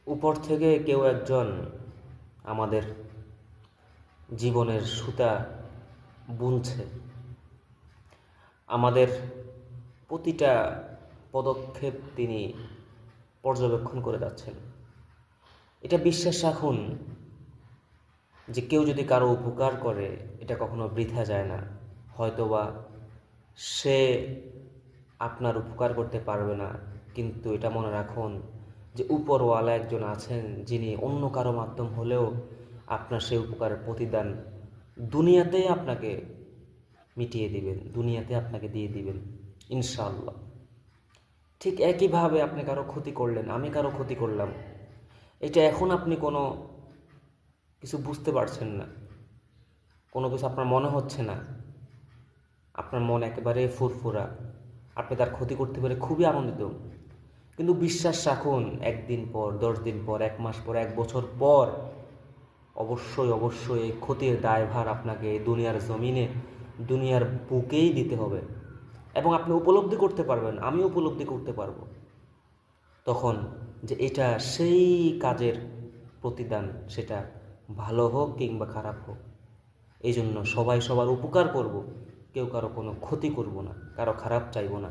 উপর থেকে কেউ একজন আমাদের জীবনের সুতা বুনছে, আমাদের প্রতিটা পদক্ষেপ তিনি পর্যবেক্ষণ করে যাচ্ছেন। এটা বিশ্বাস রাখুন যে কেউ যদি কারো উপকার করে এটা কখনো বৃথা যায় না। হয়তোবা সে আপনার উপকার করতে পারবে না, কিন্তু এটা মনে রাখুন যে উপরওয়ালা একজন আছেন যিনি অন্য কারো মাধ্যম হলেও আপনার সেই উপকারের প্রতিদান দুনিয়াতেই আপনাকে মিটিয়ে দিবেন, দুনিয়াতে আপনাকে দিয়ে দিবেন ইনশাআল্লাহ। ঠিক একইভাবে আপনি কারো ক্ষতি করলেন, আমি কারো ক্ষতি করলাম, এটা এখন আপনি কোনো কিছু বুঝতে পারছেন না, কোনো কিছু আপনার মনে হচ্ছে না, আপনার মন একেবারে ফুরফুরা, আপনি তার ক্ষতি করতে পেরে খুবই আনন্দিত। কিন্তু বিশ্বাস রাখুন, একদিন পর, 10 দিন পর, 1 মাস পর, 1 বছর পর অবশ্যই এই ক্ষতির দায়ভার আপনাকে এই দুনিয়ার জমিনে, দুনিয়ার বুকেই দিতে হবে। এবং আপনি উপলব্ধি করতে পারবেন, আমি উপলব্ধি করতে পারবো তখন যে এটা সেই কাজের প্রতিদান, সেটা ভালো হোক কিংবা খারাপ হোক। এই জন্য সবাই সবার উপকার করব, কেউ কারো কোনো ক্ষতি করব না, কারো খারাপ চাইব না।